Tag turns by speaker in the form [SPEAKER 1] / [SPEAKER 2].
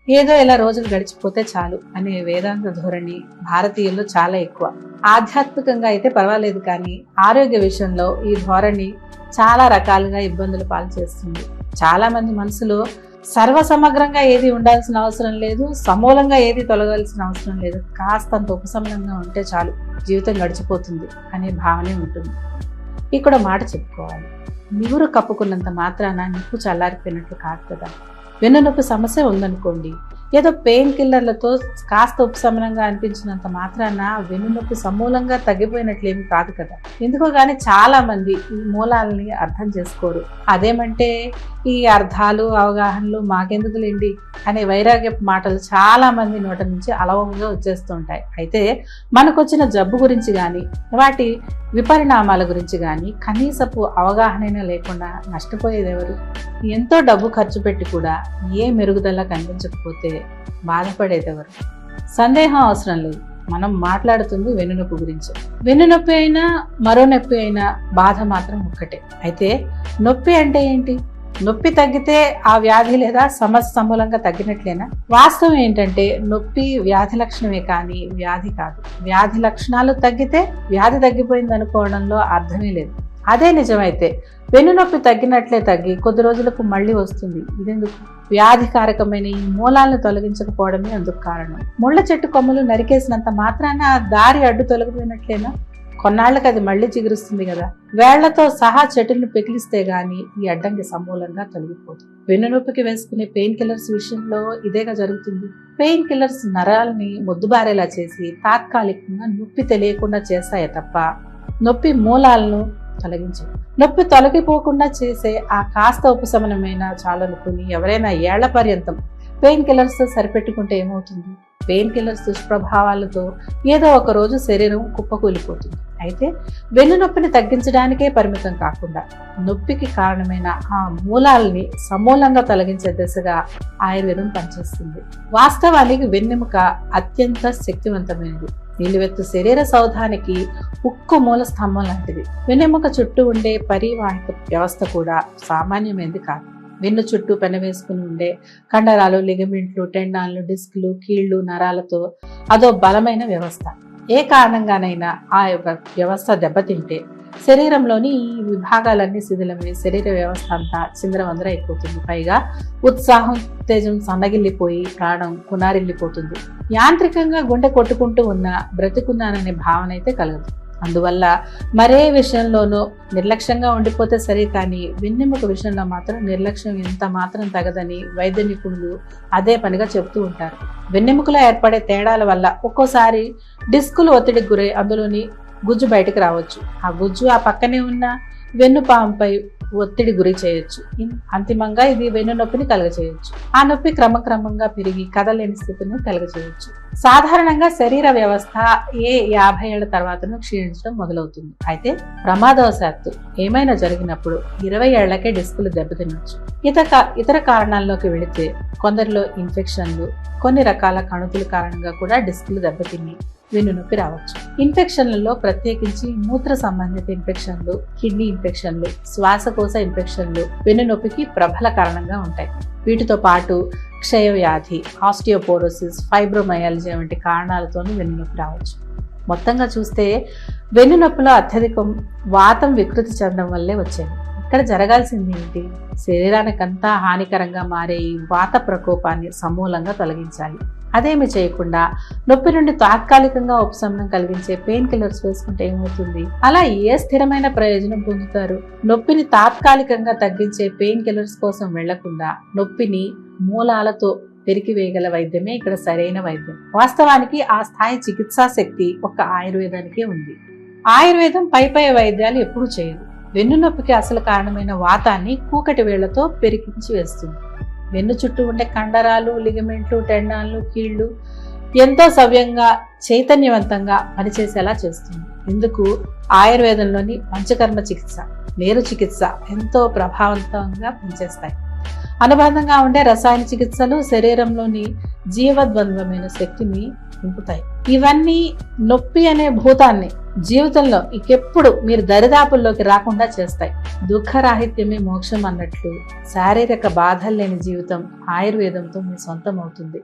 [SPEAKER 1] ఏదో ఇలా రోజులు గడిచిపోతే చాలు అనే వేదాంత ధోరణి భారతీయుల్లో చాలా ఎక్కువ. ఆధ్యాత్మికంగా అయితే పర్వాలేదు, కానీ ఆరోగ్య విషయంలో ఈ ధోరణి చాలా రకాలుగా ఇబ్బందులు పాలు చేస్తుంది. చాలా మంది మనసులో సర్వసమగ్రంగా ఏది ఉండాల్సిన అవసరం లేదు, సమూలంగా ఏది తొలగాల్సిన అవసరం లేదు, కాస్తంత ఉపశమనంగా ఉంటే చాలు జీవితం గడిచిపోతుంది అనే భావనే ఉంటుంది. ఇక్కడ మాట చెప్పుకోవాలి, నివురు కప్పుకున్నంత మాత్రాన నిప్పు చల్లారిపోయినట్లు కాదు కదా. వెన్నునొప్పి సమస్య ఉందనుకోండి, ఏదో పెయిన్ కిల్లర్లతో కాస్త ఉపశమనంగా అనిపించినంత మాత్రాన వెన్నునొప్పి సమూలంగా తగ్గిపోయినట్లేమి కాదు కదా. ఎందుకో కానీ చాలా మంది ఈ మూలాలని అర్థం చేసుకోరు. అదేమంటే ఈ అర్థాలు అవగాహనలు మాకెందుకులేండి అనే వైరాగ్య మాటలు చాలా మంది నోట నుంచి అలవంగా వచ్చేస్తుంటాయి. అయితే మనకొచ్చిన జబ్బు గురించి కానీ వాటి విపరిణామాల గురించి కానీ కనీసపు అవగాహన లేకుండా నష్టపోయేది ఎవరు? ఎంతో డబ్బు ఖర్చు పెట్టి కూడా ఏ మెరుగుదల కనిపించకపోతే బాధపడేది ఎవరు? సందేహం అవసరం లేదు, మనం మాట్లాడుతుంది వెన్నునొప్పి గురించి. వెన్నునొప్పి అయినా మరో నొప్పి అయినా బాధ మాత్రం ఒక్కటే. అయితే నొప్పి అంటే ఏంటి? నొప్పి తగ్గితే ఆ వ్యాధి లేదా సమస్య సమూలంగా తగ్గినట్లేనా? వాస్తవం ఏంటంటే నొప్పి వ్యాధి లక్షణమే కానీ వ్యాధి కాదు. వ్యాధి లక్షణాలు తగ్గితే వ్యాధి తగ్గిపోయింది అనుకోవడంలో అర్థమే లేదు. అదే నిజమైతే వెన్నునొప్పి తగ్గినట్లే తగ్గి కొద్ది రోజులకు మళ్ళీ వస్తుంది. ఇదెందుకు? వ్యాధికారకమైన ఈ మూలాలను తొలగించకపోవడమే అందుకు కారణం. ముళ్ళ చెట్టు కొమ్మలు నరికేసినంత మాత్రాన ఆ దారి అడ్డు తొలగిపోయినట్లేనా? కొన్నాళ్లకు అది మళ్ళీ చిగురుస్తుంది కదా. వేళ్లతో సహా చెట్టును పెకిలిస్తే గాని ఈ అడ్డంకి సమూలంగా తొలగిపోతుంది. వెన్నునొప్పికి వేసుకునే పెయిన్ కిల్లర్స్ విషయంలో ఇదేగా జరుగుతుంది. పెయిన్ కిల్లర్స్ నరాలని మొద్దుబారేలా చేసి తాత్కాలికంగా నొప్పి తెలియకుండా చేస్తాయే తప్ప నొప్పి మూలాలను తొలగించవు. నొప్పి తొలగిపోకుండా చేసే ఆ కాస్త ఉపశమనమైన చాలనుకుని ఎవరైనా ఏళ్ల పర్యంతం పెయిన్ కిల్లర్స్ తో సరిపెట్టుకుంటే ఏమవుతుంది? పెయిన్ కిల్లర్స్ దుష్ప్రభావాలతో ఏదో ఒక రోజు శరీరం కుప్పకూలిపోతుంది. అయితే వెన్నునొప్పిని తగ్గించడానికే పరిమితం కాకుండా నొప్పికి కారణమైన ఆ మూలాల్ని సమూలంగా తొలగించే దిశగా ఆయుర్వేదం పనిచేస్తుంది. వాస్తవానికి వెన్నెముక అత్యంత శక్తివంతమైనది. నిలువెత్తు శరీర సౌధానికి ఉక్కు మూల స్తంభం లాంటిది. వెన్నెముక చుట్టూ ఉండే పరివాహిక వ్యవస్థ కూడా సామాన్యమైనది కాదు. వెన్ను చుట్టూ పెనవేసుకుని ఉండే కండరాలు, లిగమెంట్లు, టెండాన్లు, డిస్కులు, కీళ్లు, నరాలతో అదో బలమైన వ్యవస్థ. ఏ కారణంగానైనా ఆ యొక్క వ్యవస్థ దెబ్బతింటే శరీరంలోని ఈ విభాగాలన్నీ శిథిలమై శరీర వ్యవస్థ అంతా చిందరవందర అయిపోతుంది. పైగా ఉత్సాహం, తేజం సన్నగిల్లిపోయి ప్రాణం కునారిల్లిపోతుంది. యాంత్రికంగా గుండె కొట్టుకుంటూ ఉన్న బ్రతికున్నాననే భావన అయితే కలగదు. అందువల్ల మరే విషయంలోనూ నిర్లక్ష్యంగా ఉండిపోతే సరే, కానీ వెన్నెముక విషయంలో మాత్రం నిర్లక్ష్యం ఎంత మాత్రం తగదని వైద్య నిపుణులు అదే పనిగా చెబుతూ ఉంటారు. వెన్నెముకలో ఏర్పడే తేడాల వల్ల ఒక్కోసారి డిస్కులు ఒత్తిడికి గురై అందులోని గుజ్జు బయటకు రావచ్చు. ఆ గుజ్జు ఆ పక్కనే ఉన్న వెన్నుపాంపై ఒత్తిడి గురి చేయొచ్చు. అంతిమంగా ఇది వెన్ను నొప్పిని కలగచేయొచ్చు. ఆ నొప్పి క్రమక్రమంగా పెరిగి కదలేని స్థితిని కలగచేయొచ్చు. సాధారణంగా శరీర వ్యవస్థ 50 ఏళ్ల తర్వాతను క్షీణించడం మొదలవుతుంది. అయితే ప్రమాదవశాత్తు ఏమైనా జరిగినప్పుడు 20 ఏళ్లకే డిస్కులు దెబ్బతినొచ్చు. ఇతర కారణాల్లోకి వెళితే కొందరిలో ఇన్ఫెక్షన్లు, కొన్ని రకాల కణుతుల కారణంగా కూడా డిస్కులు దెబ్బతిని వెన్నునొప్పి రావచ్చు. ఇన్ఫెక్షన్లలో ప్రత్యేకించి మూత్ర సంబంధిత ఇన్ఫెక్షన్లు, కిడ్నీ ఇన్ఫెక్షన్లు, శ్వాసకోశ ఇన్ఫెక్షన్లు వెన్నునొప్పికి ప్రబల కారణంగా ఉంటాయి. వీటితో పాటు క్షయవ్యాధి, ఆస్టియోపోరోసిస్, ఫైబ్రోమయాలజియా వంటి కారణాలతోనూ వెన్నునొప్పి రావచ్చు. మొత్తంగా చూస్తే వెన్నునొప్పిలో అత్యధికం వాతం వికృతి చెందడం వల్లే వచ్చేది. ఇక్కడ జరగాల్సింది ఏంటి? శరీరానికంతా హానికరంగా మారే ఈ వాత ప్రకోపాన్ని సమూలంగా తొలగించాలి. అదేమి చేయకుండా నొప్పి నుండి తాత్కాలికంగా ఉపశమనం కలిగించే పెయిన్ కిల్లర్స్ వేసుకుంటే ఏమవుతుంది? అలా ఏ స్థిరమైన ప్రయోజనం పొందుతారు? నొప్పిని తాత్కాలికంగా తగ్గించే పెయిన్ కిల్లర్స్ కోసం వెళ్లకుండా నొప్పిని మూలాలతో పెరికివేయగల వైద్యమే ఇక్కడ సరైన వైద్యం. వాస్తవానికి ఆ స్థాయి చికిత్సా శక్తి ఒక్క ఆయుర్వేదానికే ఉంది. ఆయుర్వేదం పై వైద్యాలు ఎప్పుడూ చేయదు. వెన్నునొప్పికి అసలు కారణమైన వాతాన్ని కూకటి వేళ్లతో పెరికించి వేస్తుంది. వెన్ను చుట్టూ ఉండే కండరాలు, లిగమెంట్లు, టెండాన్లు, కీళ్లు ఎంతో సవ్యంగా, చైతన్యవంతంగా పనిచేసేలా చేస్తుంది. ఇందుకు ఆయుర్వేదంలోని పంచకర్మ చికిత్స, మేరు చికిత్స ఎంతో ప్రభావవంతంగా పనిచేస్తాయి. అనుబంధంగా ఉండే రసాయన చికిత్సలు శరీరంలోని జీవద్వంద్వమైన శక్తిని నింపుతాయి. ఇవన్నీ నొప్పి అనే భూతాన్ని జీవితంలో ఇంకెప్పుడు మీరు దరిదాపుల్లోకి రాకుండా చేస్తాయి. దుఃఖరాహిత్యమే మోక్షం అన్నట్లు శారీరక బాధలు లేని జీవితం ఆయుర్వేదంతో మీ సొంతం అవుతుంది.